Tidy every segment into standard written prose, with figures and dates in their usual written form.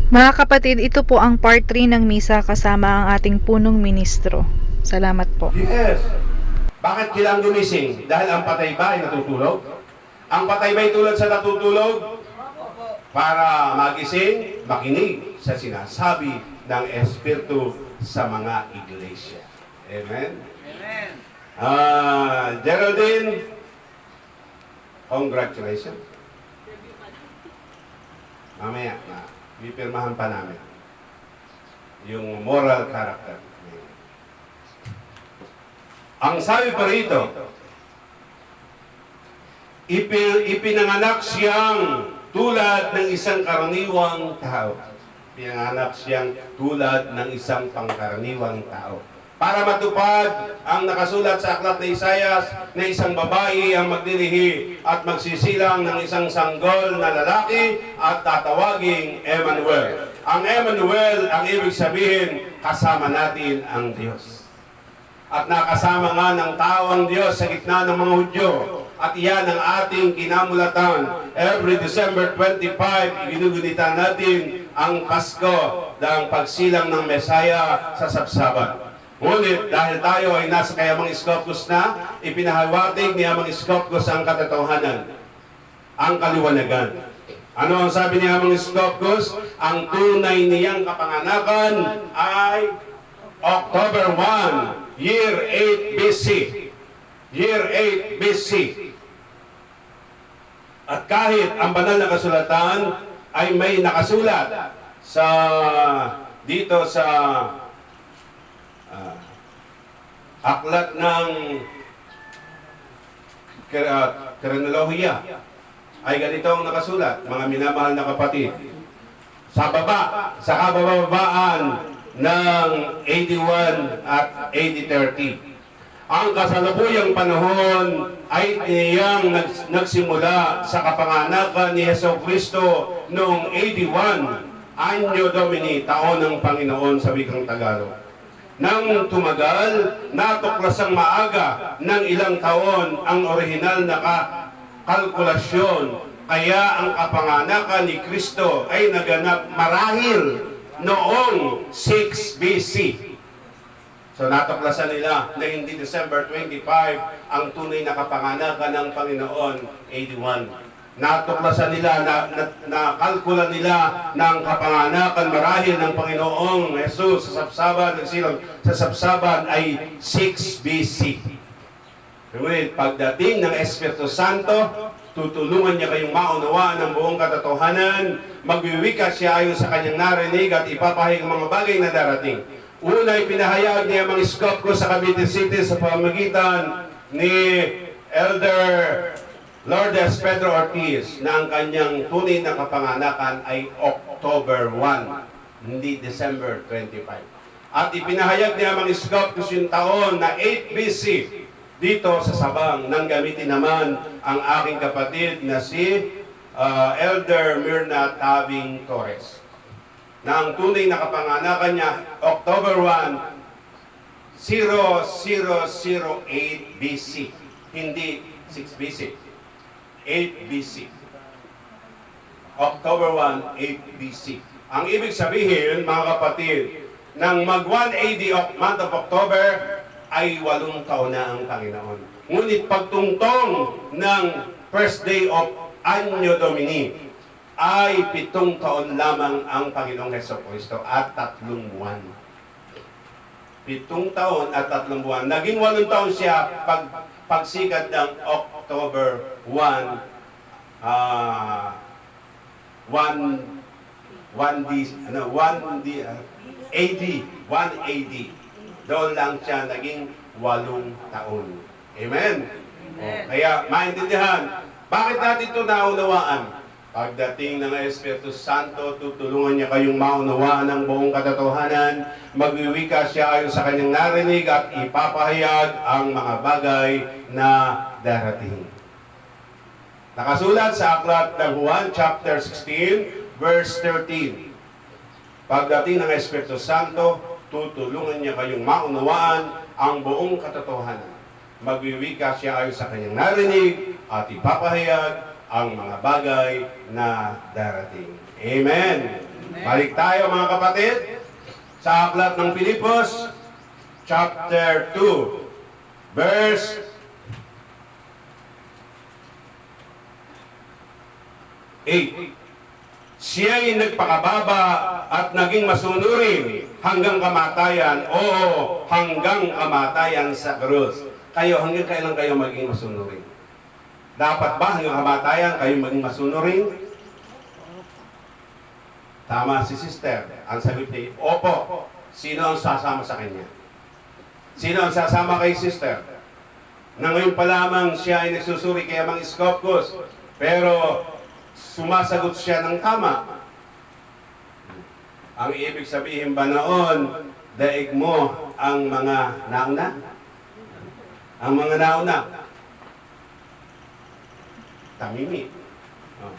Mga kapatid, ito po ang part 3 ng misa kasama ang ating punong ministro. Salamat po. Yes. Bakit kailangan gumising? Dahil ang patay ba ay natutulog? Ang patay ba ay tulad sa natutulog? Para magising, makinig sa sinasabi ng Espiritu sa mga iglesia. Amen? Amen. Geraldine, congratulations. Mamaya na, ipirmahan pa namin yung moral character. Ang sabi pa rito, ipinanganak siyang tulad ng isang karaniwang tao. Pinanganak siyang tulad ng isang pangkaraniwang tao. Para matupad ang nakasulat sa aklat ni Isaias na isang babae ang magdirihi at magsisilang ng isang sanggol na lalaki at tatawaging Emmanuel. Ang Emmanuel, ang ibig sabihin, kasama natin ang Diyos. At nakasama nga ng tao ang Diyos sa gitna ng mga Hudyo. At iyan ang ating kinamulatan. Every December 25, ginugunitan natin ang Pasko ng pagsilang ng Mesaya sa Sabsaban. Ngunit dahil tayo ay nasa kay Amang Iskopos na, ipinahawatig ni Amang Iskopos ang katotohanan, ang kaliwanagan. Ano ang sabi ni Amang Iskopos? Ang tunay niyang kapanganakan ay October 1, Year 8 BC. Year 8 BC. At kahit ang banal na kasulatan ay may nakasulat sa dito sa aklat ng kronolohiya ay ganito ang nakasulat, mga minamahal na kapatid. Sa kabababaan ng AD 1 at AD 30. Ang kasalukuyang panahon ay niyang nagsimula sa kapanganakan ni Jesucristo noong AD 1, Anno Domini, taon ng Panginoon sa wikang Tagalog. Nang tumagal, natuklasang maaga ng ilang taon ang orihinal na kalkulasyon, kaya ang kapanganakan ni Kristo ay naganap marahil noong 6 BC. So natuklasan nila na hindi December 25 ang tunay na kapanganakan ng Panginoon, 81. Natuklasan nila, nakalkulan nila ng kapanganakan marahil ng Panginoong Jesus sa Sabsaban, nagsilang sa Sabsaban ay 6 BC. Ngunit pagdating ng Espiritu Santo, tutulungan niya kayong maunawaan ng buong katotohanan, magwiwika siya ayon sa kanyang narinig at ipapahayag ang mga bagay na darating. Una, ipinahayag niya ang Iskopos sa Cavite City sa pamamagitan ni Elder Lourdes Pedro Ortiz na ang kanyang tunay na kapanganakan ay October 1, hindi December 25. At ipinahayag niya ang Iskopos yung taon na 8 BC dito sa Sabang, nang gamitin naman ang aking kapatid na si Elder Mirna Tabing Torres. Na ang tunay na kapanganakan niya, October 1, 0008 BC. Hindi 6 BC. 8 BC. October 1, 8 BC. Ang ibig sabihin, mga kapatid, nang mag-1 AD month of October, ay 8 taon na ang Panginoon. Ngunit pagtungtong ng first day of Anno Domini, ay 7 taon lamang ang Panginoong Jesucristo at 3 buwan. 7 taon at 3 buwan. Naging 8 taon siya pagsikat ng October 1, 1 AD. Doon lang siya naging 8 taon. Amen? Amen. Kaya maintindihan, bakit natin ito naunawaan? Pagdating ng Espiritu Santo, tutulungan niya kayong maunawaan ng buong katotohanan, magwiwika siya ayon sa kanyang narinig at ipapahayag ang mga bagay na darating. Nakasulat sa aklat ng Juan, chapter 16, verse 13. Pagdating ng Espiritu Santo, tutulungan niya kayong maunawaan ang buong katotohanan. Magwiwika siya ayon sa kanyang narinig at ipapahayag ang mga bagay na darating. Amen. Balik tayo mga kapatid sa aklat ng Pilipos, chapter 2, verse 8. Siya'y nagpakababa at naging masunurin hanggang kamatayan, o hanggang kamatayan sa krus. Kayo, hanggang kailan kayo maging masunurin? Dapat ba hanggang kamatayan kayo maging masunurin? Tama si sister. Ang sagot niya, opo. Sino ang sasama sa kanya? Sino ang sasama kay sister? Na ngayon pa lamang siya ay nagsusuri kay Amang Iskopkos, pero sumasagot siya ng tama. Ang ibig sabihin ba noon, daig mo ang mga nauna? Ang mga nauna. Tamimi. Oh.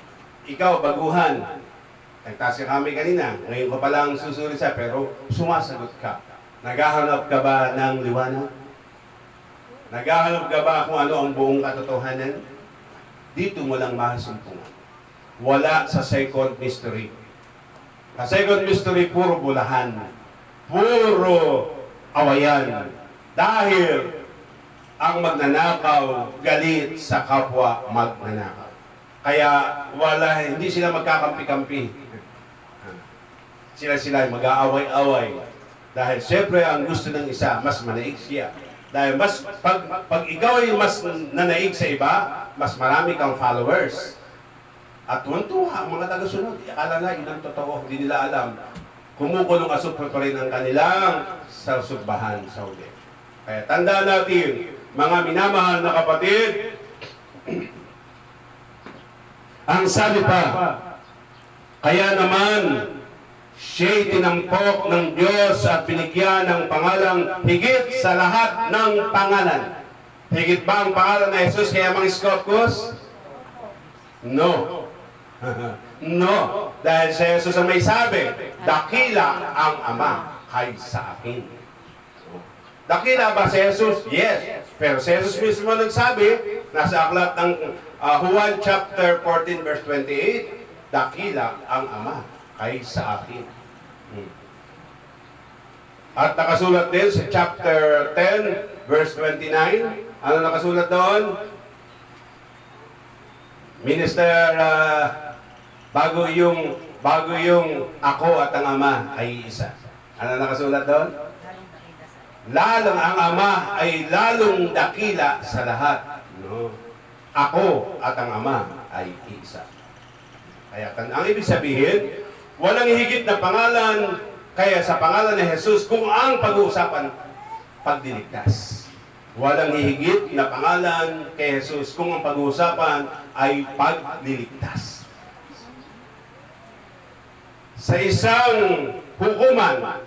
Ikaw, baguhan. Nagtasya kami kanina. Ngayon ka pa lang susuri siya, pero sumasagot ka. Naghahanap ka ba ng liwanag? Naghahanap ka ba kung ano ang buong katotohanan? Dito mo lang mahasumpungan. Wala sa second mystery. Sa second mystery, puro bulahan. Puro awayan. Dahil ang magnanakaw galit sa kapwa magnanakaw. Kaya hindi sila magkakampi-kampi. Sila mag-aaway-away. Dahil siyempre ang gusto ng isa, mas manaig siya. Dahil pag ikaw ay mas nanaig sa iba, mas marami kang followers. At tuwan-tuwa ang mga tagasunod. Akala na, yun ang totoo. Hindi nila alam. Kumukulong asupre pa rin ang kanilang sasubbahan sa uli. Kaya tandaan natin, mga minamahal na kapatid, ang sabi pa, kaya naman, siya'y tinampok ng Diyos at binigyan ng pangalang higit sa lahat ng pangalan. Higit ba ang pangalan na Jesus kay Amang Iskopkos? No. No. Dahil si Jesus ang may sabi, dakila ang Ama kaysa akin. Dakila ba si Jesus? Yes. Pero si Jesus mismo nagsabi, nasa aklat ng Juan chapter 14 verse 28, dakila ang Ama kaysa akin. At nakasulat din sa chapter 10 verse 29, ano nakasulat doon? Minister, bago yung ako at ang Ama ay isa. Ano nakasulat doon? Lalong ang Ama ay lalong dakila sa lahat. No? Ako at ang Ama ay isa. Kaya ang ibig sabihin, walang higit na pangalan kaya sa pangalan ni Jesus kung ang pag-uusapan pagdiligtas. Walang higit na pangalan kay Jesus kung ang pag-uusapan ay pagliligtas. Sa isang hukuman,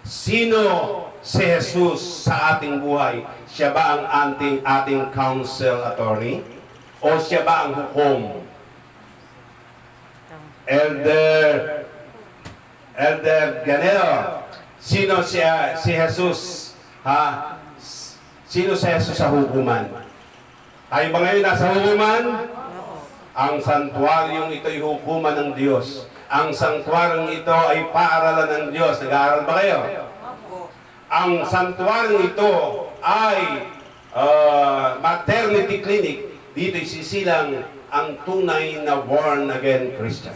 sino si Jesus sa ating buhay? Siya ba ang ating counsel attorney? O siya ba ang hukom? Elder Ganeo, sino si Jesus? Ha? Sino si Jesus sa hukuman? Tayo ba ngayon nasa hukuman? Ang santuaryong ito'y hukuman ng Diyos. Ang santuaryong ito ay paaralan ng Diyos. Nag-aaral ba kayo? Ang santuaryong ito ay maternity clinic. Dito'y sisilang ang tunay na born-again Christian.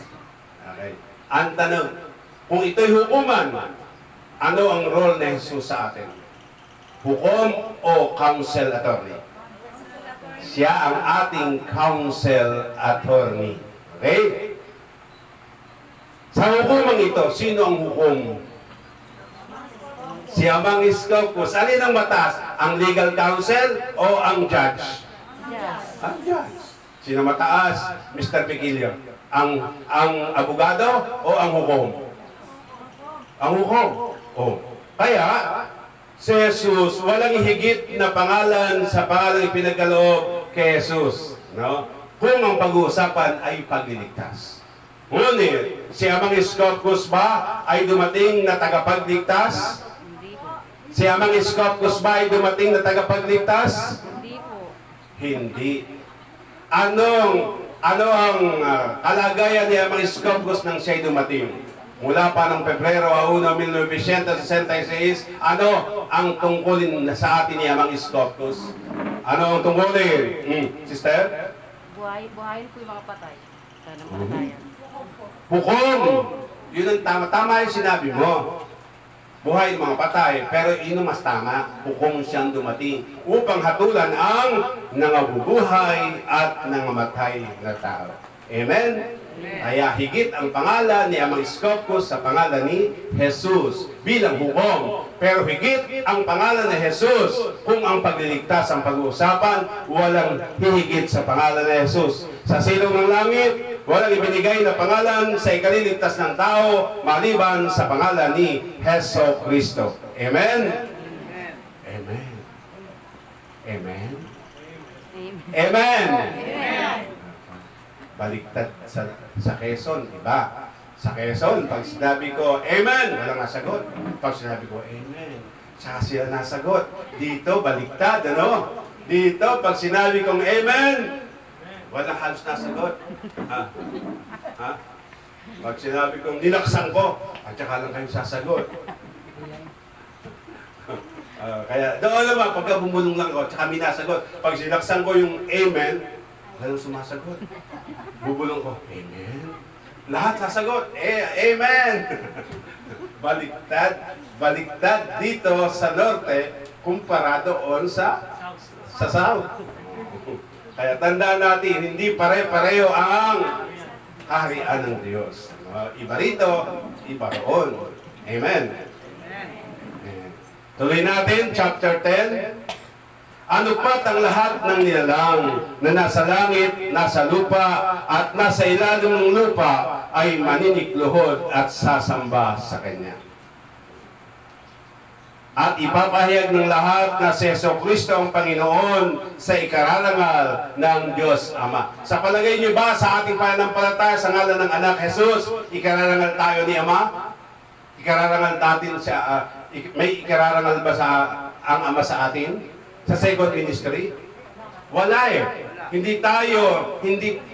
Okay. Ang tanong, kung ito'y hukuman, ano ang role ni Jesus sa atin? Hukom o counsel attorney? Siya ang ating counsel attorney. Okay? Sa hukumang ito, sino ang hukom? Si Amang Iskopkos. Alin ang mataas? Ang legal counsel o ang judge? Ang judge. Sino mataas? Mr. Pigilio. Ang abogado o ang hukom? Ang hukom. Oh. Kaya, si Jesus, walang higit na pangalan sa pangalan ipinagkaloob kay Jesus. No? Kung ang pag-uusapan ay pagliligtas. Ngunit, si Amang Iskopkos ba ay dumating na tagapagligtas? Si Amang Iskopkos ba ay dumating na tagapagligtas? Hindi po. Hindi. Ano ang kalagayan ni Amang Iskopkos nang siya'y dumating? mula pa ng Pebrero 1, 1966, ano ang tungkulin na sa atin ni Amang Scopus? Ano ang tungkulin? Sister? Buhayin po yung mga patay. Sana malatayan. Bukong! Yun ang tama-tama yung sinabi mo. Buhay ng mga patay, pero ino mas tama, bukong siyang dumating upang hatulan ang nangabubuhay at nangamatay na tao. Amen? Kaya higit ang pangalan ni Amang Scopus sa pangalan ni Jesus bilang bukong. Pero higit ang pangalan ni Jesus kung ang pagliligtas ang pag-uusapan, walang hihigit sa pangalan ni Jesus. Sa silong ng langit, walang ibinigay na pangalan sa ikaliligtas ng tao maliban sa pangalan ni Heso Kristo. Amen? Amen. Amen. Amen. Baliktad sa Quezon, diba? Sa Quezon, pag sinabi ko, Amen, walang nasagot. Pag sinabi ko, Amen, saka sila nasagot. Dito, baliktad, ano? Dito, pag sinabi kong Amen, walang halos nasagot. Ha? Ha? Pag sinabi kong ninaksan ko, at saka lang kayo sasagot. Kaya doon naman, pagka bumulong lang ako, at saka minasagot. Pag sinaksan ko yung Amen, walang sumasagot. Bubulong ko, Amen. Lahat sasagot, Amen. Baliktad dito sa norte, kumpara doon sa south. Kaya tandaan natin, hindi pare-pareho ang kaharian ng Diyos. Iba rito, iba roon. Amen. Tuloy natin, chapter 10. Ano pat ang lahat ng nilalang na nasa langit, nasa lupa, at nasa ilalim ng lupa ay maninikluhod at sasamba sa Kanya. At ipapahayag ng lahat na si Jesucristo ang Panginoon sa ikararangal ng Diyos Ama. Sa palagay niyo ba sa ating pananampalataya sa ngalan ng Anak Jesus, ikararangal tayo ni Ama? Ikararangal natin may ikararangal ba ang Ama sa atin? Sa second ministry? Wala eh. Hindi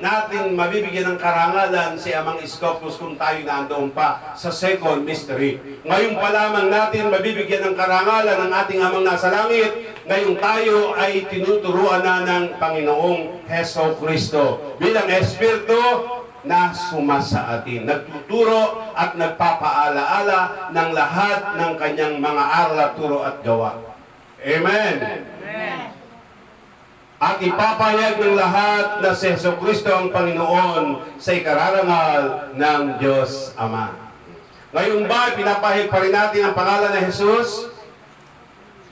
natin mabibigyan ng karangalan si Amang Scopus kung tayo nandoon pa sa second mystery. Ngayon pa lamang natin mabibigyan ng karangalan ng ating Amang nasa langit. Ngayon tayo ay tinuturuan na ng Panginoong Heso Kristo bilang Espiritu na sumasa atin. Nagtuturo at nagpapaalaala ng lahat ng kanyang mga aral at turo at gawa. Amen. At ipapahayag ng lahat na si Jesucristo ang Panginoon sa ikararangal ng Diyos Ama. Ngayon ba, pinapahayag pa rin natin ang pangalan ni Jesus?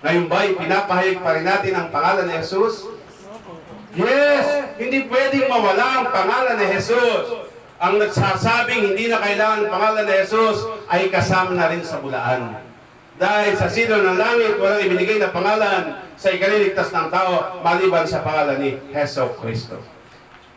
Ngayon ba, pinapahayag pa rin natin ang pangalan ni Jesus? Yes! Hindi pwedeng mawala ang pangalan ni Jesus. Ang nagsasabing hindi na kailangan ang pangalan ni Jesus ay kasama na rin sa bulaan. Dahil sa sino ng langit, walang ibinigay na pangalan sa ikaliligtas ng tao maliban sa pangalan ni Heso Kristo.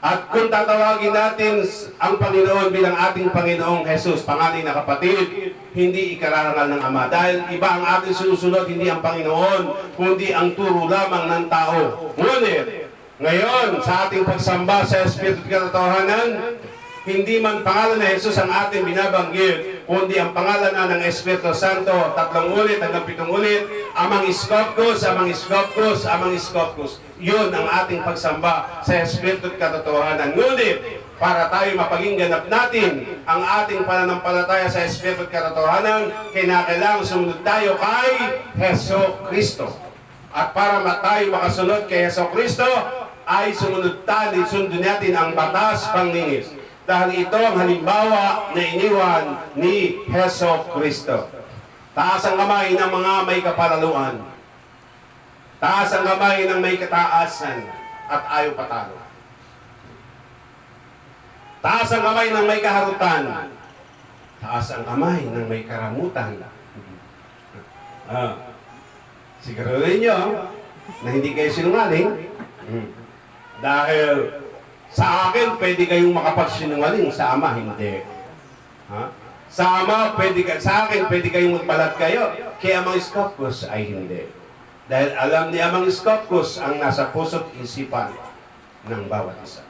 At kung tatawagin natin ang Panginoon bilang ating Panginoong Jesus, panganay na kapatid, hindi ikararangal ng Ama. Dahil iba ang ating sinusunod, hindi ang Panginoon, kundi ang turo lamang ng tao. Ngunit, ngayon, sa ating pagsamba sa Espiritu at Katotohanan, hindi man pangalan ni Jesus ang ating binabanggit, kundi ang pangalan na ng Espiritu Santo, 3 ulit hanggang 7 ulit, Amang Scopus, Amang Scopus, Amang Scopus. Yun ang ating pagsamba sa Espiritu at Katotohanan. Ngunit, para tayo mapaging ganap natin ang ating pananampalataya sa Espiritu at Katotohanan, kinakailangan sumunod tayo kay Heso Kristo. At para tayo makasunod kay Heso Kristo, ay sundin natin ang batas panglingis. Dahil ito ang halimbawa na iniwan ni Heso Kristo. Taas ang kamay ng mga may kapalaluan. Taas ang kamay ng may kataasan at ayaw patalo. Taas ang kamay ng may kaharutan. Taas ang kamay ng may karamutan. Siguraduhin nyo na hindi kayo sinungaling. Dahil sa akin, pwede kayong makapagsinungaling. Sa Ama, hindi. Sa Ama, sa akin, pwede kayong magbalat kayo. Kaya Amang Scopus ay hindi. Dahil alam ni Amang Scopus ang nasa puso't isipan ng bawat isa.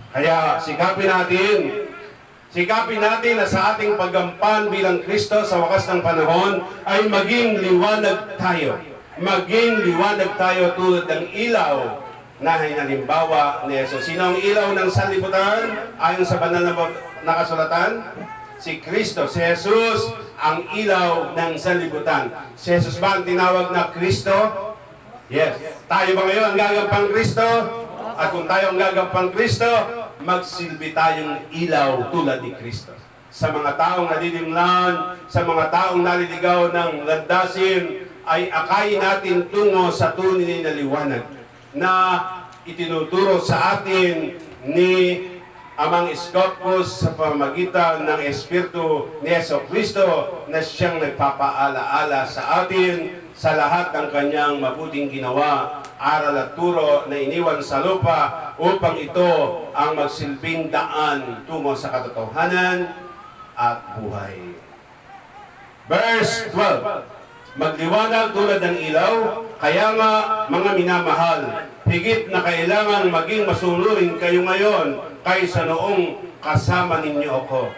Kaya sikapin natin Sikapin natin na sa ating paggampan bilang Kristo sa wakas ng panahon ay maging liwanag tayo. Maging liwanag tayo tulad ng ilaw na halimbawa ni Jesus. Sino ang ilaw ng sanlibutan? Ayon sa banal na kasulatan? Si Kristo, si Jesus ang ilaw ng sanlibutan. Si Jesus ba ang tinawag na Kristo? Yes. Tayo ba ngayon ang gagampang Kristo? At kung tayo ang gagampang Kristo, magsilbi tayong ilaw tulad ni Kristo. Sa mga taong nadidimlan, sa mga taong naliligaw ng landasin, ay akayin natin tungo sa tunay na liwanag na itinuturo sa atin ni Amang Iskopos sa pamamagitan ng Espiritu ni Jesucristo na siyang nagpapaalaala sa atin sa lahat ng kanyang mabuting ginawa, aral at turo na iniwan sa lupa upang ito ang magsilbing daan tungo sa katotohanan at buhay. Verse 12. Magliwanag tulad ng ilaw, kaya nga mga minamahal, higit na kailangan maging masunurin kayo ngayon kaysa noong kasama ninyo ako.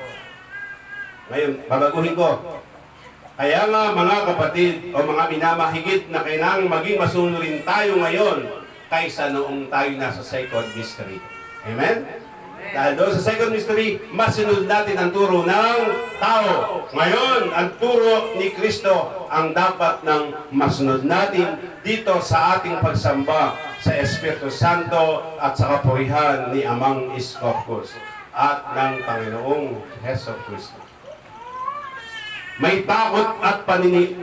Ngayon, babaguhin ko. Kaya nga mga kapatid o mga minamahigit na kailangan maging masunurin tayo ngayon kaysa noong tayo nasa second mystery. Amen? Dahil doon sa second mystery, masunod natin ang turo ng tao. Ngayon, ang turo ni Kristo ang dapat ng masunod natin dito sa ating pagsamba sa Espiritu Santo at sa kapurihan ni Amang Iskopos at ng Panginoong Heso Kristo. May takot at panginginig.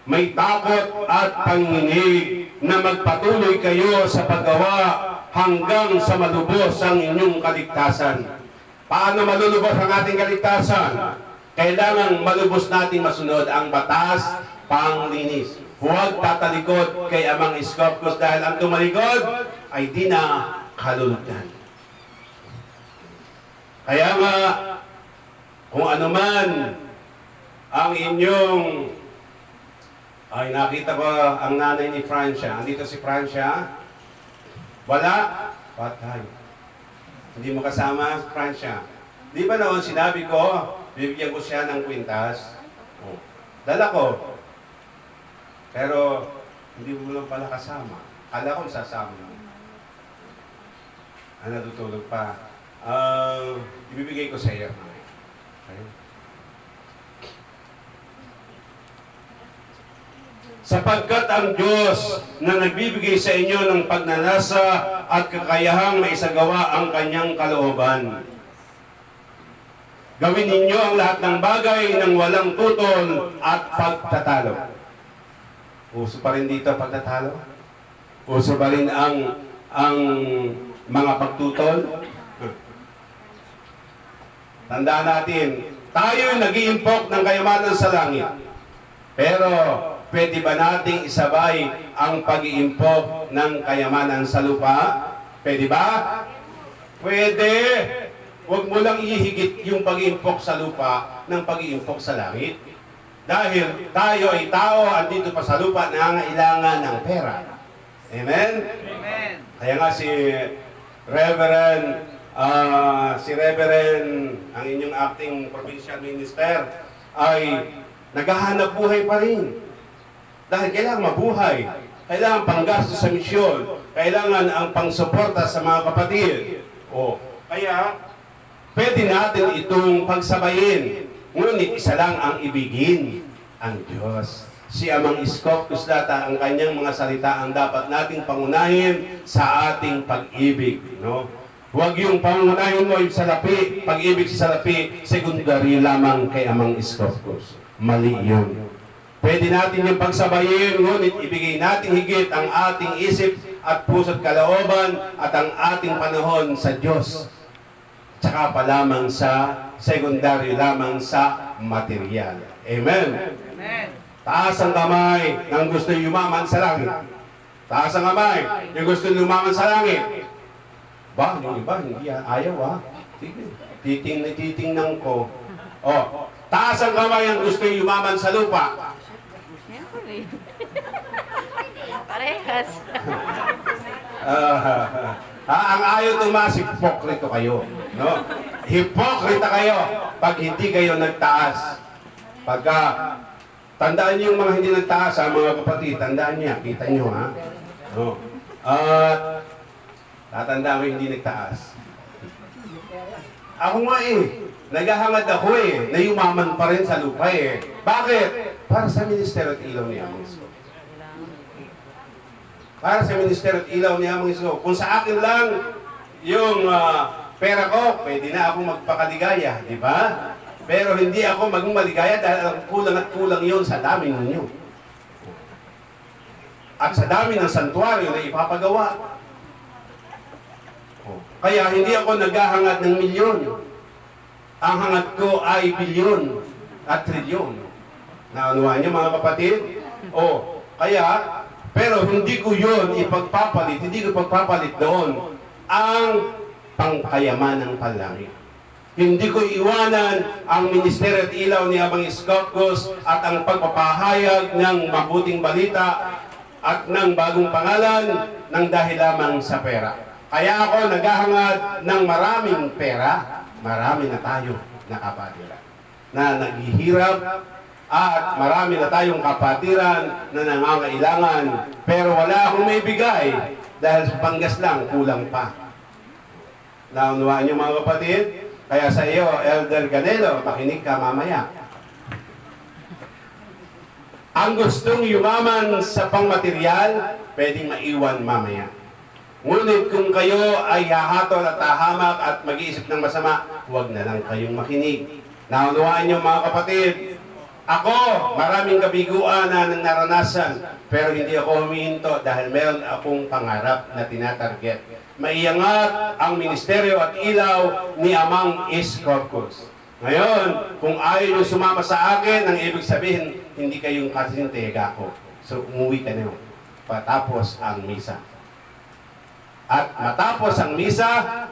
May takot at panginginig na magpatuloy kayo sa paggawa hanggang sa malubos ang inyong kaligtasan. Paano malulubos ang ating kaligtasan? Kailangan malubos natin masunod ang batas, panglinis. Huwag tatalikod kay Amang Iskopos dahil ang tumalikod ay di na kalulutan. Kaya nga, kung ano man ang inyong... Ay, nakita ko ang nanay ni Francia. Andito si Francia. Wala? Patay. Hindi mo kasama, Francia. Di ba noon sinabi ko, bibigyan ko siya ng kwintas? Oh. Dala ko. Pero, hindi mo lang pala kasama. Kala ko sasama lang. Natutulog pa. Ibibigay ko sa iyo. Okay. Sapagkat ang Diyos na nagbibigay sa inyo ng pagnanasa at kakayahang maisagawa ang kanyang kalooban. Gawin ninyo ang lahat ng bagay ng walang tutol at pagtatalo. Uso pa rin dito pagtatalo? Uso pa rin ang mga pagtutol? Tandaan natin, tayo nag-iimpok ng kayamanan sa langit. Pero, pwede ba nating isabay ang pag-iimpok ng kayamanan sa lupa? Pwede ba? Pwede. Huwag mo lang ihigit yung pag-iimpok sa lupa ng pag-iimpok sa langit. Dahil tayo ay tao, andito pa sa lupa, nangangailangan ng pera. Amen? Amen. Kaya nga si Reverend, ang inyong acting provincial minister, ay naghahanap buhay pa rin. Dahil kailangan mabuhay, kailangan panggastos sa misyon, kailangan ang pangsuporta sa mga kapatid. Kaya, pwede natin itong pagsabayin. Ngunit isa lang ang ibigin, ang Diyos. Si Amang Iskopos data, ang kanyang mga salita ang dapat nating pangunahin sa ating pag-ibig. No? Huwag yung pangunahin mo yung salapi, pag-ibig sa salapi, secondary lamang kay Amang Iskopos. Mali yun. Pwede natin yung pagsabayin, ngunit ibigay natin higit ang ating isip at puso't kalooban at ang ating panahon sa Diyos. Tsaka pa lamang sa secondary lamang sa material. Amen? Amen. Taas ang kamay ng gusto yumaman sa langit. Taas ang kamay yung gusto yumaman sa langit. Ba, yung iba, hindi ayaw ha. Sige, titingnan ko. Taas ang kamay ang gusto yumaman sa lupa. Siyempre. Parehas. Ang ayaw tumaas, hipokrito kayo. No? Hipokrita kayo pag hindi kayo nagtaas. Pagka tandaan niyo yung mga hindi nagtaas, ha, mga kapatid, tandaan niya, kita niyo, ha? No. At tatandaan ko yung hindi nagtaas. Ako nga naghahangad ako na yumaman pa rin sa lupa Bakit? Para sa ministeryo at ilaw ni Amang Isko. Para sa ministeryo at ilaw ni Amang Isko. Kung sa akin lang yung pera ko, pwede na akong magpakaligaya, di ba? Pero hindi ako maging maligaya dahil kulang at kulang yon sa dami ninyo. At sa dami ng santuaryo na ipapagawa. Kaya hindi ako naghahangad ng milyon. Ang hangad ko ay bilyon at trilyon. Naunawaan niyo mga kapatid? Kaya, pero hindi ko yun ipagpapalit, hindi ko ipagpapalit doon ang pangkayaman ng panlangit. Hindi ko iwanan ang ministeryo at ilaw ni Amang Iskopkos at ang pagpapahayag ng mabuting balita at ng bagong pangalan ng dahil lamang sa pera. Kaya ako naghahangad ng maraming pera, marami na tayo na kapatiran na naghihirap at marami na tayong kapatiran na nangangailangan pero wala akong may bigay dahil sa panggas lang, kulang pa. Naunawaan niyo mga kapatid? Kaya sa iyo, Elder Ganelo, makinig ka mamaya. Ang gustong yumaman sa pangmaterial, pwedeng maiwan mamaya. Ngunit kung kayo ay hahatol at hahamak at mag-iisip ng masama, huwag na lang kayong makinig. Naunawaan niyo mga kapatid, ako, maraming kabiguan na naranasan, pero hindi ako humihinto dahil meron akong pangarap na tinatarget. Maiangat ang ministeryo at ilaw ni Amang Iskopkos. Ngayon, kung ayaw nyo sumama sa akin, ang ibig sabihin, hindi kayong kasintega ko. So, umuwi ka na patapos ang misa. At matapos ang misa,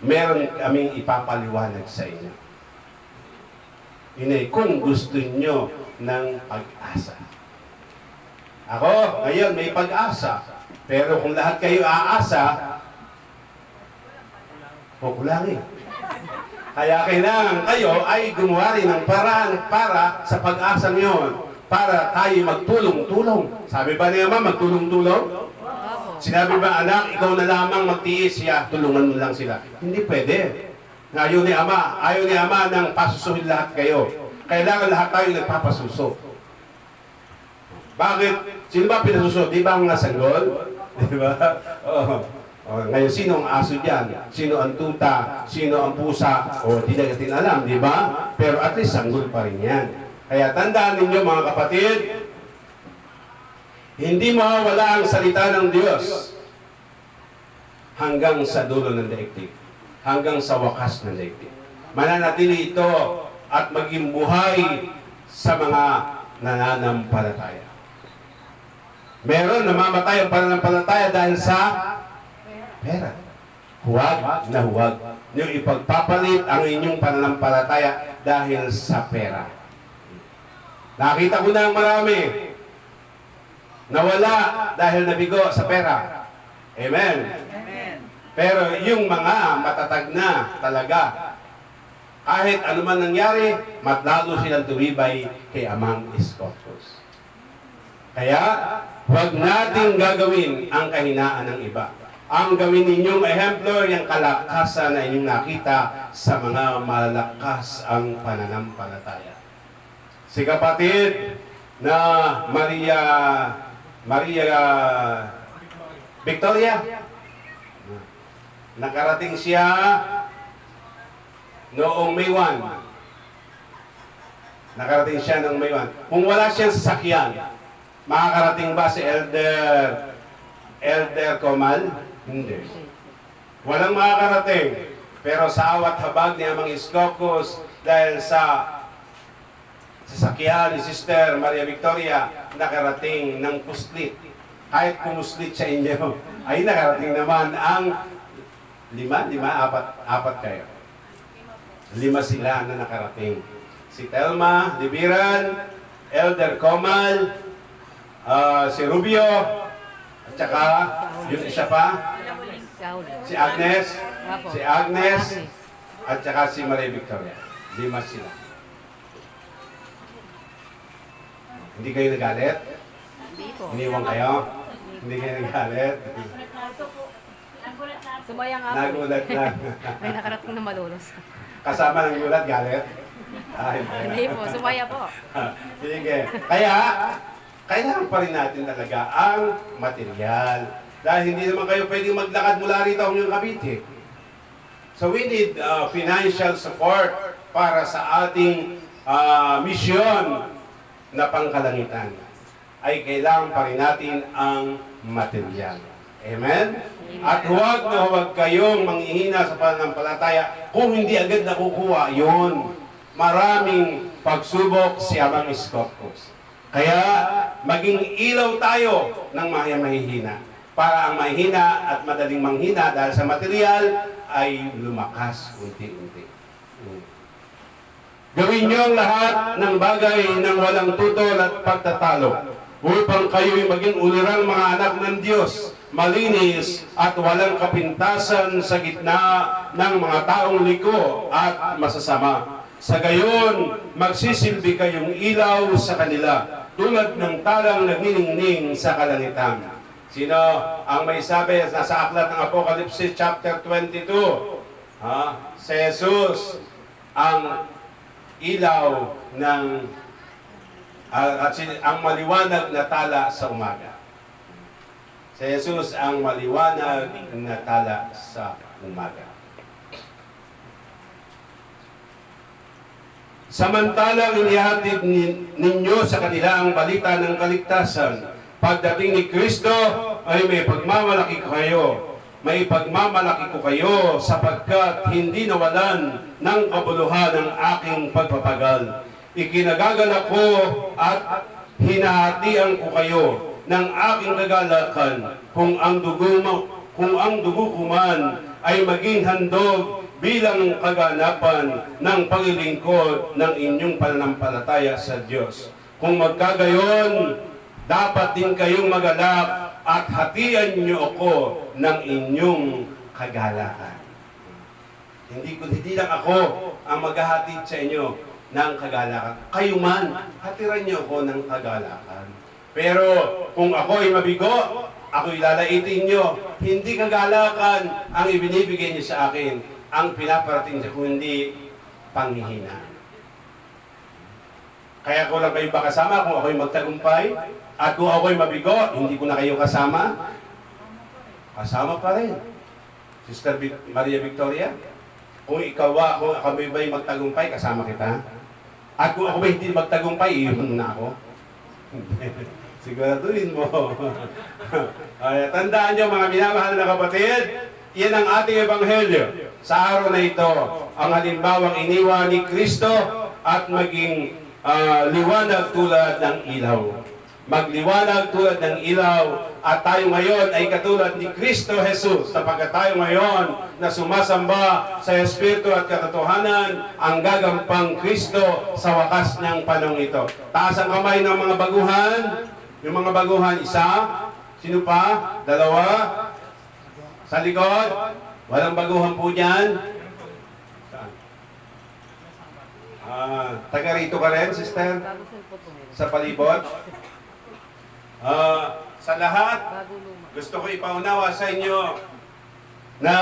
meron kaming ipapaliwanag sa inyo. Inay, kung gusto nyo ng pag-asa. Ako, ngayon may pag-asa. Pero kung lahat kayo aasa, kukulangin. Kaya kailangan kayo ay gumawa rin ng paraan para sa pag-asa ngayon. Para tayo magtulong-tulong. Sabi ba niya, magtulong-tulong? Sinabi ba, anak, ikaw na lamang magtiis siya, tulungan mo lang sila. Hindi pwede. Ayaw ni Ama ng pasusuhin lahat kayo. Kailangan lahat tayo nagpapasuso. Bakit? Sino ba pinasuso? Di ba ang nasanggol? Di ba? Ngayon, sino ang aso dyan? Sino ang tuta? Sino ang pusa? Di natin alam, di ba? Pero at least sanggol pa rin yan. Kaya tandaan ninyo mga kapatid, hindi mawawala ang salita ng Diyos hanggang sa dulo ng daigdig, hanggang sa wakas ng daigdig. Mananatili ito at maging buhay sa mga nananampalataya. Meron namamatay ang pananampalataya dahil sa pera. Huwag na huwag niyo ipagpapalit ang inyong pananampalataya dahil sa pera. Nakita ko na ang marami nawala dahil nabigo sa pera. Amen. Amen. Pero yung mga matatag na talaga, kahit ano man nangyari, matlalo silang tumibay kay Amang Iskopkos. Kaya, huwag nating gagawin ang kahinaan ng iba. Ang gawin ninyong ehemplo, yung kalakasan na inyong nakita sa mga malakas ang pananampalataya. Si kapatid na Maria Victoria, nakarating siya noong May 1. Nakarating siya noong May 1. Kung wala siyang sasakyan, makakarating ba si Elder Comal? Hindi. Walang makakarating. Pero sa awat habag ni Amang Iskopkos, dahil sa sasakyan ni Sister Maria Victoria, nakarating ng puslit. Kahit pumuslit sa inyo, ay nakarating naman ang apat kayo. 5 sila na nakarating. Si Telma, Libiran, Elder Comal, si Rubio, at saka yung isa pa, si Agnes, at saka si Maria Victoria. 5 sila. Hindi kayo nagalit? Hindi po. Iniwan kayo? Hindi kayo nagalit? Sumaya nga po. Nagulat lang. May nakarating na malulos. Kasama ng gulat, galit? Ay, Hindi po, sumaya po. sige. Kaya, kailangan pa rin natin talaga ang material. Dahil hindi naman kayo pwedeng maglakad mula rito hanggang Cavite. So we need financial support para sa ating misyon na pangkalangitan. Ay kailangan pa rin natin ang material. Amen? At huwag na huwag kayong manghihina sa pananampalataya kung hindi agad nakukuha yon. Maraming pagsubok si Amang Iskopos. Kaya maging ilaw tayo ng mahihina. Para ang mahihina at madaling manghina dahil sa material ay lumakas unti-unti. Gawin niyo ang lahat ng bagay ng walang tutol at pagtatalo upang kayo'y maging ulirang mga anak ng Diyos, malinis at walang kapintasan sa gitna ng mga taong liko at masasama. Sa gayon, magsisilbi kayong ilaw sa kanila tulad ng talang nagniningning sa kalangitan. Sino ang may sabi nasa aklat ng Apocalypse chapter 22? Si Jesus ang ilaw ng ang maliwanag na tala sa umaga. Si Jesus ang maliwanag na tala sa umaga. Samantalang inihatid ninyo sa kanila ang balita ng kaligtasan, pagdating ni Kristo ay may pagmamalaki kayo. May pagmamalaki ko kayo sapagkat hindi nawalan ng kabuluhan ang aking pagpapagal. Ikinagagalak ko at hinahatian ko kayo ng aking kagalakan kung ang dugo ko man ay maging handog bilang kaganapan ng paglilingkod ng inyong pananampalataya sa Diyos. Kung magkagayon, dapat din kayong magalak at hatian niyo ako ng inyong kagalakan. Hindi lang ako ang maghahatid sa inyo ng kagalakan. Kayo man, hatiran niyo ako ng kagalakan. Pero kung ako ay mabigo, ako'y lalaitin niyo. Hindi kagalakan ang ibinibigay niyo sa akin. Ang pinaparating sa kundi panghihina. Kaya ko lang kayo ba kasama kung ako'y magtagumpay? At kung ako'y mabigo, hindi ko na kayo kasama? Kasama pa rin. Sister Maria Victoria, kung ikaw kung ako ba'y magtagumpay, kasama kita. At kung ako ba'y hindi magtagumpay, iyon na ako. Siguraduhin mo. Ay, tandaan niyo mga minamahal na kapatid, yan ang ating ebanghelyo. Sa araw na ito, ang halimbawang iniwan ni Kristo at maging liwanag tulad ng ilaw. Magliwanag tulad ng ilaw at tayo ngayon ay katulad ni Kristo Jesus sapagkat tayo ngayon na sumasamba sa Espiritu at katotohanan ang gagampang Kristo sa wakas ng panahon ito. Taas ang kamay ng mga baguhan. Yung mga baguhan, isa. Sino pa? Dalawa. Sa likod. Walang baguhan po dyan. Saan? Taga rito ka rin, sister? Sa palibot? Sa lahat, gusto ko ipaunawa sa inyo na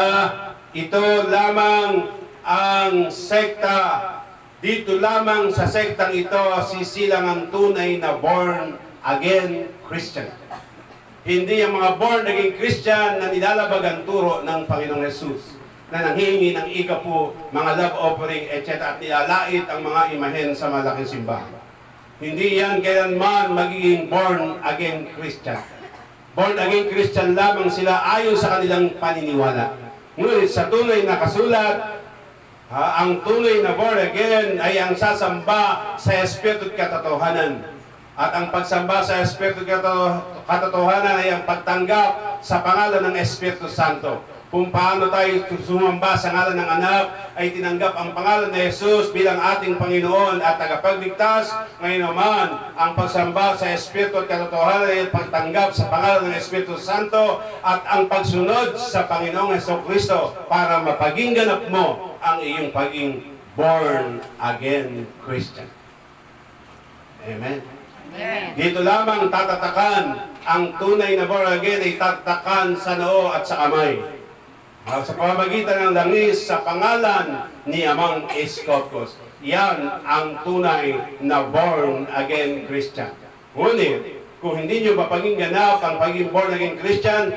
ito lamang ang sekta. Dito lamang sa sektang ito, sisilang ang tunay na born-again Christian. Hindi ang mga born-again Christian na nilalabag ang turo ng Panginoong Jesus, na nanghihingi ng ikapu, mga love offering, etc. at nilalait ang mga imahen sa malaking simbahan. Hindi yan kailanman magiging born-again Christian. Born-again Christian lamang sila ayon sa kanilang paniniwala. Ngunit sa tunay na kasulat, ang tunay na born-again ay ang sasamba sa Espiritu at katotohanan. At ang pagsamba sa Espiritu at katotohanan ay ang pagtanggap sa pangalan ng Espiritu Santo. kung paano tayo sumamba sa ngalan ng anak, ay tinanggap ang pangalan ni Jesus bilang ating Panginoon at tagapagligtas. Ngayon naman, ang pagsamba sa Espiritu at katotohanan ay pagtanggap sa pangalan ng Espiritu Santo at ang pagsunod sa Panginoong Jesucristo para mapaging ganap mo ang iyong paging born again Christian. Amen. Amen. Dito lamang tatatakan ang tunay na born again ay tatatakan sa noo at sa kamay. Sa pamamagitan ng langis sa pangalan ni Amang Iskopos. Yan ang tunay na born again Christian. Ngunit, kung hindi nyo mapaging ganap ang pagiging born again Christian,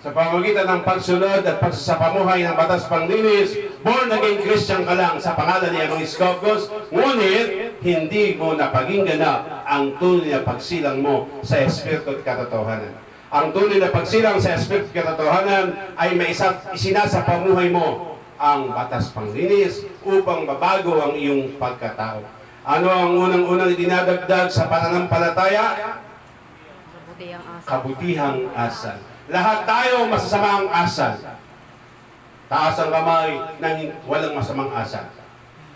sa pamamagitan ng pagsunod at pagsasapamuhay ng batas panglinis, born again Christian ka lang sa pangalan ni Amang Iskopos, ngunit hindi mo napaging ganap ang tunay na pagsilang mo sa Espiritu at katotohanan. Ang tunay na pagsilang sa Espiritu at katotohanan ay may isinasapamuhay mo ang batas panglinis upang mabago ang iyong pagkatao. Ano ang unang-unang dinadagdag sa pananampalataya? Kabutihang asa. Kabutihang asal. Lahat tayo masasama ang asal. Taas ang kamay ng walang masamang asal.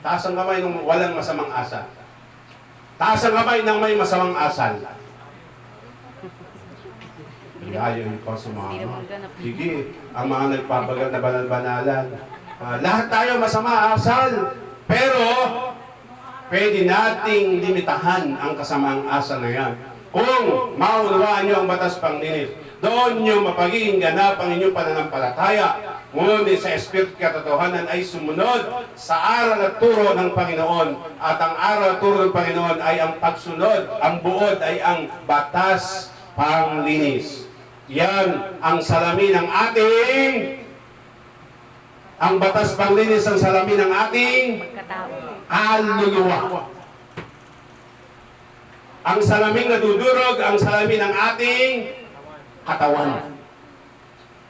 Taas ang kamay ng walang masamang asal. Taas ang kamay ng may masamang asal. Ayaw ko sumama. Sige, ang mga nagpapagal na banal-banalan. Lahat tayo masama asal. Pero, pwede nating limitahan ang kasamaang asal na yan. Kung maunawaan nyo ang batas panglinis, doon nyo mapagiging ganap ang inyong pananampalataya. Ngunit sa Espiritu katotohanan ay sumunod sa aral at turo ng Panginoon. At ang aral at turo ng Panginoon ay ang pagsunod. Ang buod ay ang batas panglinis. Yan ang salamin ng ang batas panglinis ang salamin ng ating kaluluwa. Ang salaming nadudurog, ang salamin ng ating katawan.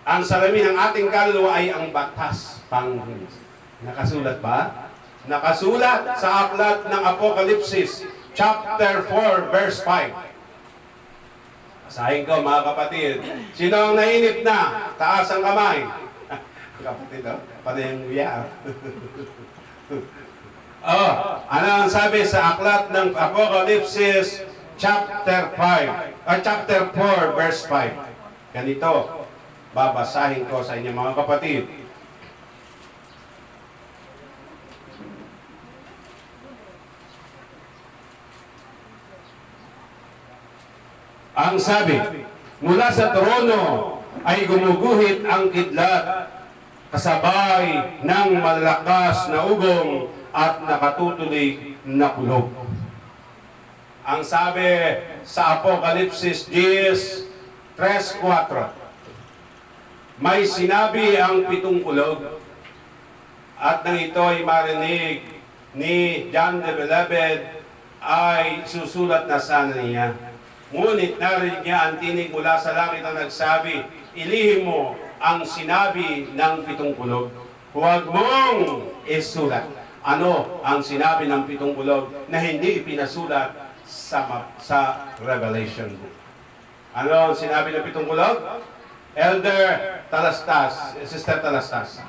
Ang salamin ng ating kaluluwa ay ang batas panglinis. Nakasulat ba? Nakasulat sa aklat ng Apokalipsis, chapter 4, verse 5. Basahin ko mga kapatid. Sino ang nainip na? Taas ang kamay. Kapatid, paano yung uya? Ano ang sabi sa aklat ng Apokalipsis chapter 5, chapter 4, verse 5. Ganito, babasahin ko sa inyo mga kapatid. Ang sabi, mula sa trono ay gumuguhit ang kidlat, kasabay ng malakas na ugong at nakatutulig na kulog. Ang sabi sa Apokalipsis 10:3-4, may sinabi ang pitong kulog, at nang ito ay marinig ni John the Beloved, ay susulat na sana niya. Ngunit narinig niya ang tinig mula sa langit na nagsabi, ilihim mo ang sinabi ng pitong kulog. Huwag mong isulat. Ano ang sinabi ng pitong kulog na hindi ipinasulat sa Revelation book? Ano ang sinabi ng pitong kulog? Elder Talastas, Sister Talastas.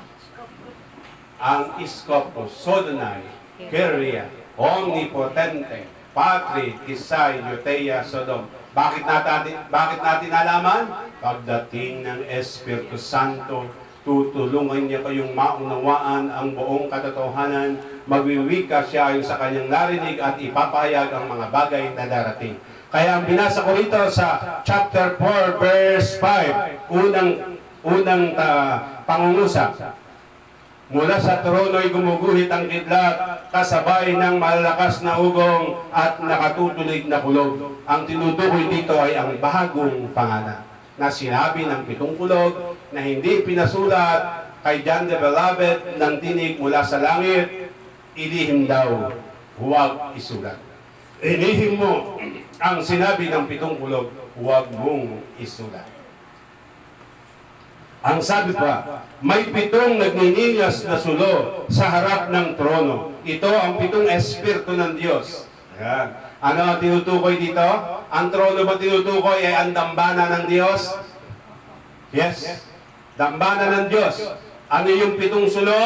Ang Iskopos, Sodonai, Kyria, Omnipotente, Patri, Tisay, Yuteya, Sodom. Bakit natin nalaman? Pagdating ng Espiritu Santo, tutulungan niya kayong maunawaan ang buong katotohanan, magwiwika siya ayon sa kanyang narinig at ipapahayag ang mga bagay na darating. Kaya ang binasa ko rito sa chapter 4 verse 5, unang pangungusap. Mula sa trono ay gumuguhit ang kidlat, kasabay ng malalakas na ugong at nakatutulig na kulog. Ang tinutukoy dito ay ang bagong pangalan na sinabi ng pitong kulog na hindi pinasulat kay John the Beloved ng tinig mula sa langit, ilihim daw, huwag isulat. Ilihim mo ang sinabi ng pitong kulog, huwag mong isulat. Ang sabi pa, may pitong nagniningas na sulo sa harap ng trono. Ito ang pitong espiritu ng Diyos. Ayan. Ano ang tinutukoy dito? Ang trono ba tinutukoy ay ang dambana ng Diyos? Yes. Dambana ng Diyos. Ano yung 7 sulo?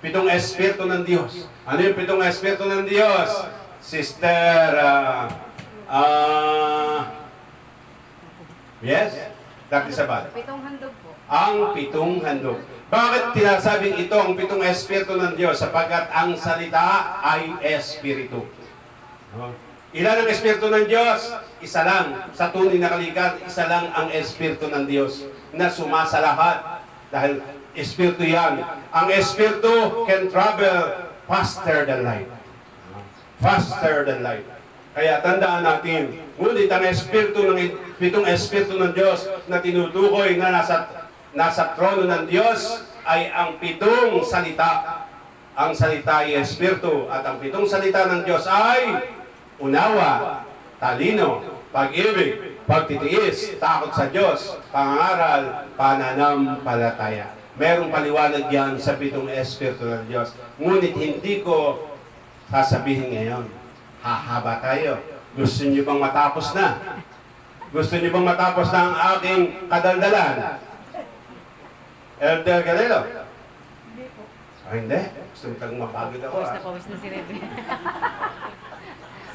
7 espiritu ng Diyos. Ano yung 7 espiritu ng Diyos? Sister, yes? Dr. Sabat. 7 handog po. Ang 7 handog. Bakit tinasabing ito ang 7 espiritu ng Diyos? Sapagkat ang salita ay espiritu. Ilan ang espiritu ng Diyos? Isa lang. Sa tunay na kalikat, isa lang ang espiritu ng Diyos na sumasalahat. Dahil espiritu yan. Ang espiritu can travel faster than light. Faster than light. Kaya tandaan natin, ngunit ang espiritu ng 7 espiritu ng Diyos na tinutukoy na nasa trono ng Diyos ay ang 7 salita. Ang salita ay espiritu at ang 7 salita ng Diyos ay unawa, talino, pag-ibig, pagtitiis, takot sa Diyos, pangangaral, pananampalataya. Merong paliwanag yan sa 7 espiritu ng Diyos. Ngunit hindi ko sasabihin ngayon. Hahaba tayo. Gusto niyo bang matapos na? Gusto niyo bang matapos na ang aking kadaldalan? Elder Galelo? Hindi po. Hindi. Gusto mo talagang mapagod ako. Pawis na si Rebe.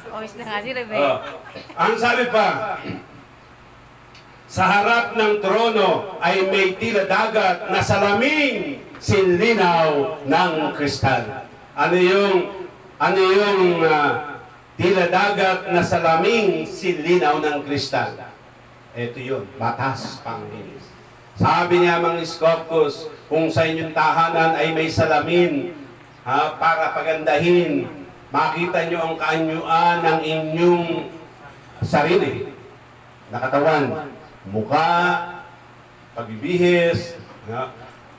Pawis na nga si Rebe. Ang sabi pa, sa harap ng trono ay may tila dagat na salaming sinlinaw ng kristal. Ano yung tila dagat na salaming sinlinaw ng kristal? Ito yun, batas panglinis. Sabi niya mga Scopus, kung sa inyong tahanan ay may salamin para pagandahin, makita nyo ang kaanyuan ng inyong sarili, nakatawan, mukha, pagbibihis,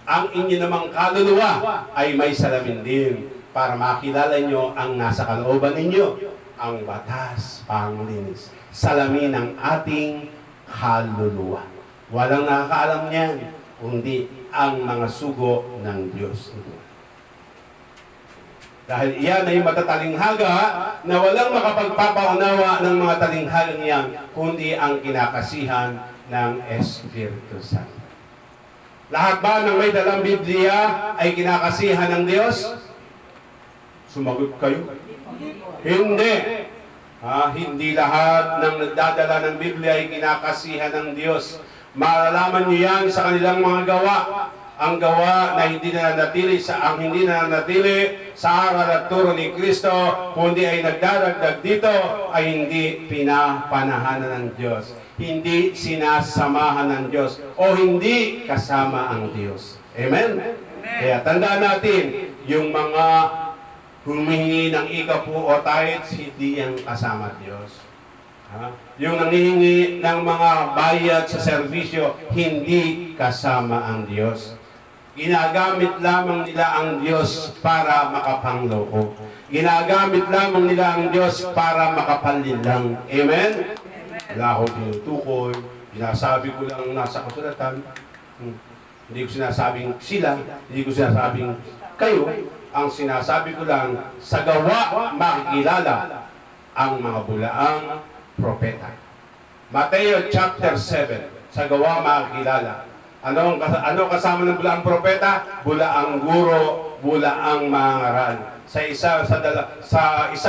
ang inyo namang kaluluwa ay may salamin din para makilala nyo ang nasa kalooban ninyo, ang batas panglinis. Salamin ng ating kaluluwa. Walang nakakaalam niyan, kundi ang mga sugo ng Diyos. Dahil iyan ay matatalinghaga na walang makapagpapaunawa ng mga talinghagang iyan, kundi ang kinakasihan ng Espiritu Santo. Lahat ba ng may dalang Biblia ay kinakasihan ng Diyos? Sumagot kayo? Hindi. Hindi lahat ng nagdadala ng Biblia ay kinakasihan ng Diyos. Malalaman niyo yan sa kanilang mga gawa. Ang gawa na hindi nananatili sa aral at turo ni Kristo, kundi ay nagdaragdag dito, ay hindi pinapanahanan ng Diyos. Hindi sinasamahan ng Diyos o hindi kasama ang Diyos. Amen? Kaya tandaan natin, yung mga humihingi ng ikapu o tithes, hindi yan kasama Diyos. Yung nangihingi ng mga bayad sa serbisyo, hindi kasama ang Diyos. Ginagamit lamang nila ang Diyos para makapangloko. Ginagamit lamang nila ang Diyos para makapanlinlang. Amen? Wala ako tinutukoy. Sinasabi ko lang nasa kasulatan. Hindi ko sinasabing sila. Hindi ko sinasabing kayo. Ang sinasabi ko lang, sa gawa makikilala ang mga bulaang propeta. Mateo chapter 7, sa gawa makikilala. Ano kasama ng bulaang propeta? Bulaang guro, bulaang mangaral. Sa isang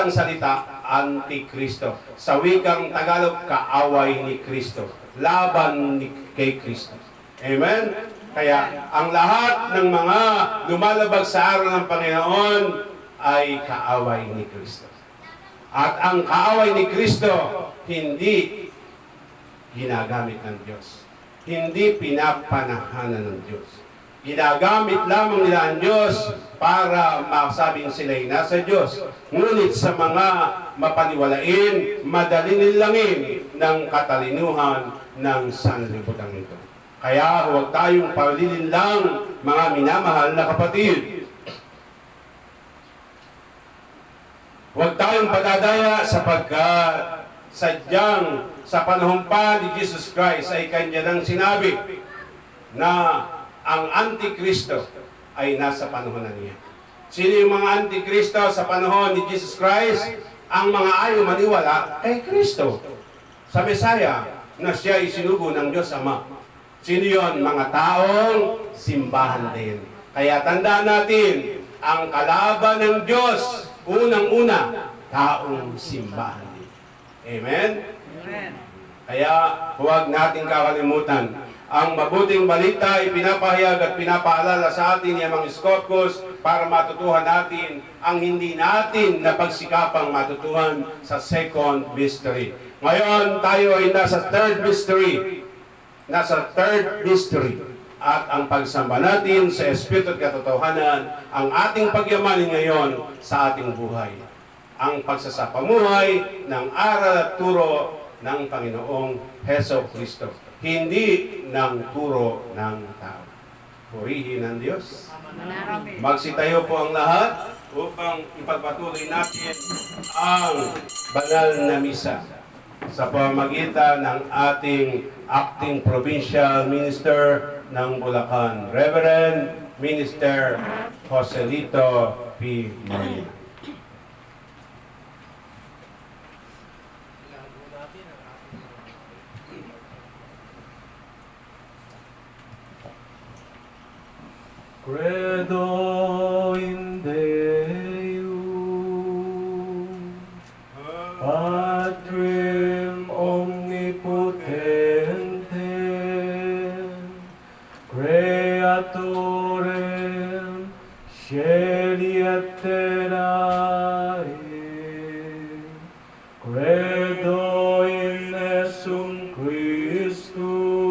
salita, Antikristo. Sa wikang Tagalog, kaaway ni Kristo. Laban kay Kristo. Amen? Kaya ang lahat ng mga lumalabag sa araw ng Panginoon ay kaaway ni Kristo. At ang kaaway ni Kristo, hindi ginagamit ng Diyos. Hindi pinapanahanan ng Diyos. Ginagamit lamang nila ang Diyos para masabing sila'y nasa Diyos. Ngunit sa mga mapaniwalain, madali nilangin ng katalinuhan ng sanlibutan ito. Kaya huwag tayong palilinlang, mga minamahal na kapatid. Huwag tayong padadaya sapagkat sadyang sa panahon pa ni Jesus Christ ay kanya nang sinabi na ang Antikristo ay nasa panahon na niya. Sino yung mga Antikristo sa panahon ni Jesus Christ? Ang mga ayaw maniwala kay Kristo, sa Mesaya, na siya isinugo ng Diyos Ama. Sino yun? Mga taong simbahan din. Kaya tandaan natin, ang kalaban ng Diyos, unang-una, taong simbahan din. Amen? Amen. Kaya huwag nating kakalimutan. Ang mabuting balita ay pinapahayag at pinapaalala sa atin ni Amang Scotus para matutuhan natin ang hindi natin napagsikapang matutuhan sa second mystery. Ngayon, tayo ay nasa third mystery. Nasa third mystery. At ang pagsamba natin sa Espiritu at katotohanan, ang ating pagyamanin ngayon sa ating buhay. Ang pagsasapamuhay ng aral at turo ng Panginoong Heso Kristo. Hindi ng turo ng tao. Purihin ang Diyos. Magsitayo po ang lahat upang ipagpatuloy natin ang banal na misa sa pamamagitan ng ating acting provincial minister ng Bulacan, Reverend Minister Joselito P. Maria. Credo in Deum, Patrem omnipotentem, Creatorem Caeli et terrae, Credo in Jesum Christum,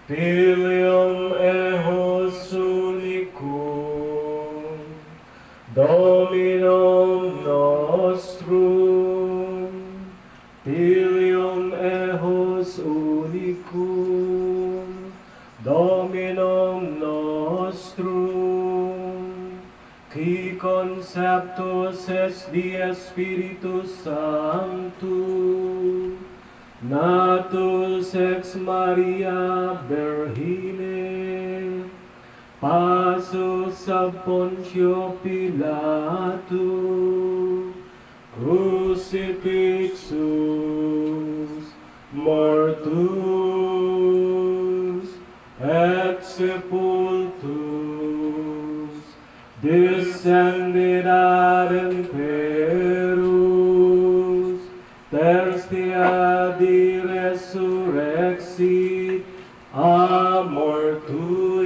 Filium Eos unicum, Dominum nostrum, Filium Eos unicum, Dominum nostrum, qui conceptus est de Spiritus Sanctus, natus ex Maria Virgine, passus ab Pontio Pilatus, crucifixus, mortus, et sepultus, descendit ad imperus, tertia di resurrexit a mortuis,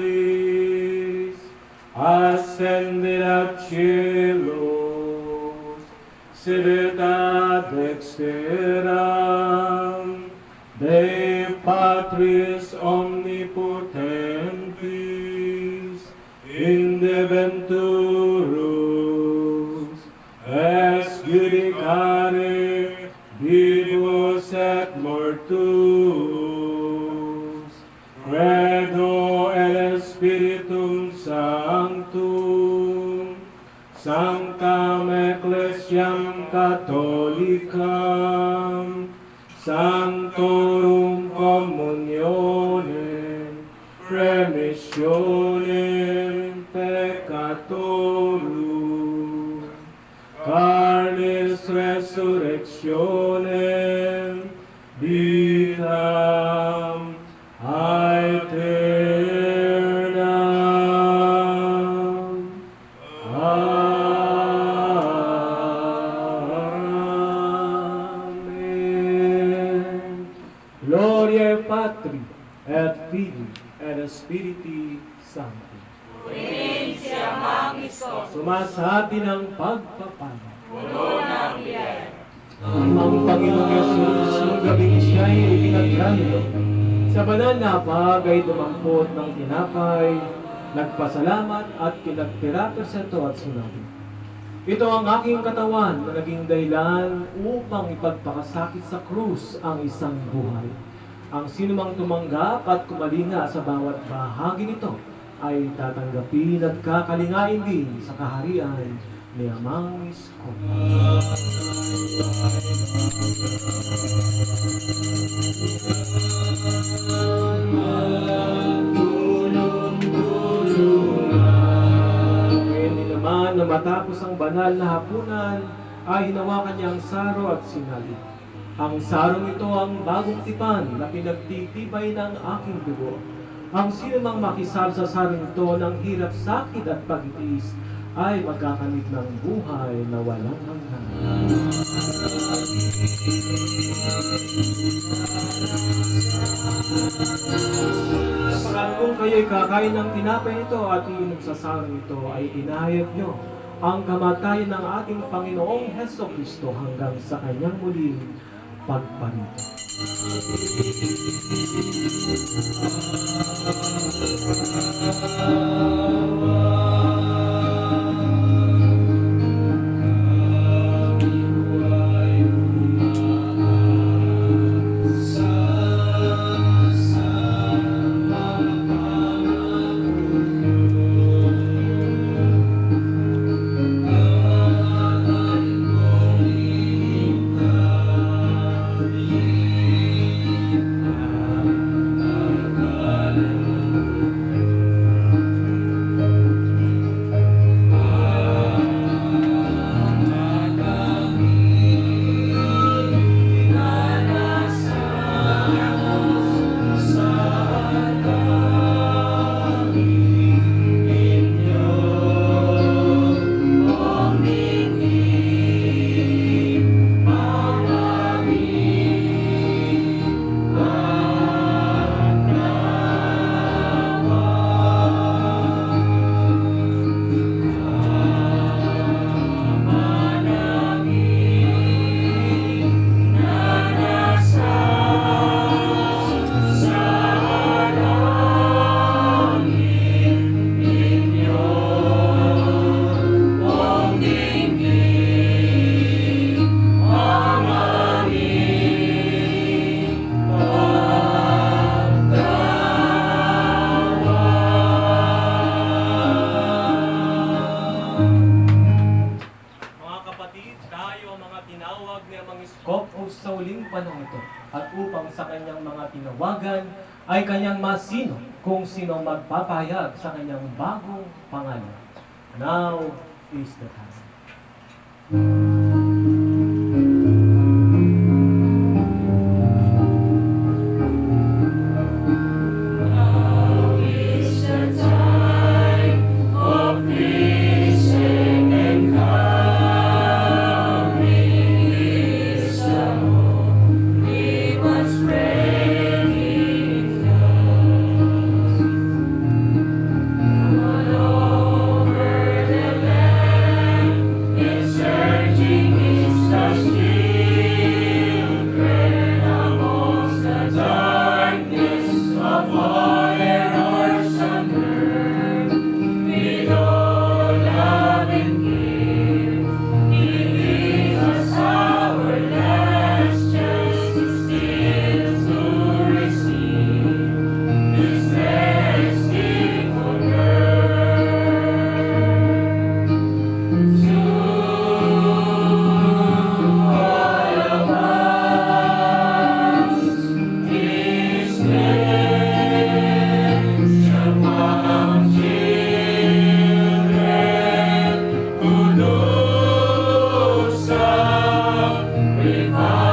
ascendit ad cielos, sedet ad dexteram Dei Patris omnipotentis, indeventurus, es judicare vivos et mortus, credo et Spiritum Sanctum, sanctam ecclesiam catholicam, sanctorum communionem, remissionem peccatorum, carnis resurrectionem, vitam aeternam. Amen. Gloria Patri et Filii et Spiritui Sancti. Sumasati ng pagpapala. Ang Panginoong Yesus, nung gabing siya'y ipinagranyo, sa banal na bagay dumampot ng tinapay, nagpasalamat at pinagpirato sa ito at sinabi, ito ang aking katawan na naging dahilan upang ipagpakasakit sa krus ang isang buhay. Ang sinumang tumanggap at kumalinga sa bawat bahagi nito ay tatanggapin at kakalingain din sa kaharian ni Amang Scotus. Ngayon din naman na matapos ang banal na hapunan ay hinawakan niya ang saro at sinabi, Ang sarong ito ang bagong tipan na pinagtitibay ng aking dugo. Ang sino mang makisal sa sarong ito ng hirap, sakit at pagtiis ay magkakamit ng buhay na walang hanggan. Sapagkat kung kayo'y kakain ng tinapay ito at iinom sa sarong ito, ay inahayag nyo ang kamatayan ng ating Panginoong Hesukristo hanggang sa kanyang muling pagparito. Sa uling panahon ito, at upang sa kanyang mga tinawagan ay kanyang masino kung sino magpapahayag sa kanyang bagong pangalan. Now is the time. Revive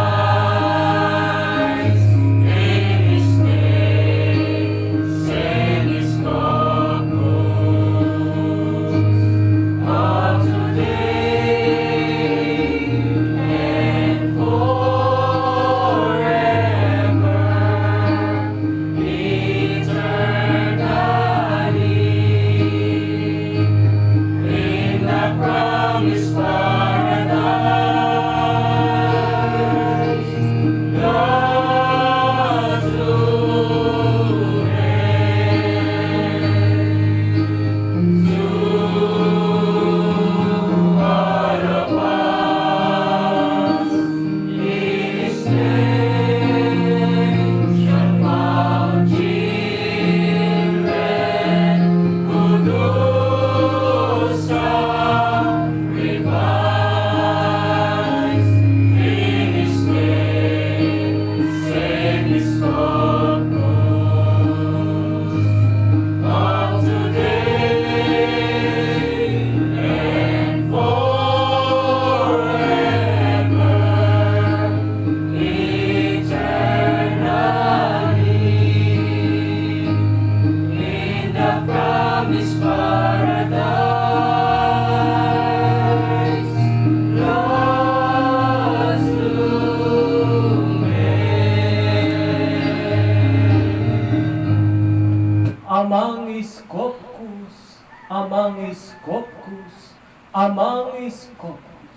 Iskopos.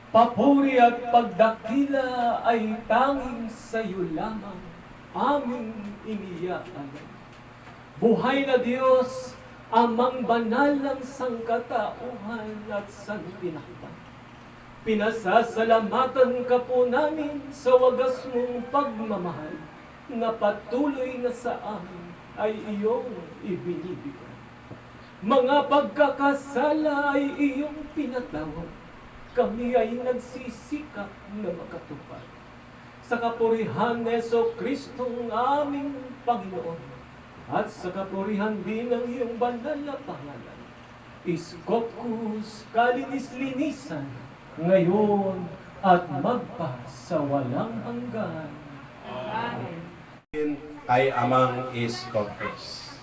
Papuri at pagdakila ay tanging sa iyo lamang aming iniaalay. Buhay na Diyos, amang banal ng sangkatauhan at santinakpan. Pinasasalamatan ka po namin sa wagas mong pagmamahal na patuloy na sa amin ay iyong ibinibigay. Mga pagkakasala ay iyong pinatawad. Kami ay nagsisikap na makatupad. Sa kapurihan ni Jesucristo aming Panginoon at sa kapurihan din ng iyong banal na pangalan, Iskopos kalinis-linisan ngayon at magpa sa walang hanggan. Amen. Kay Amang Iskopos.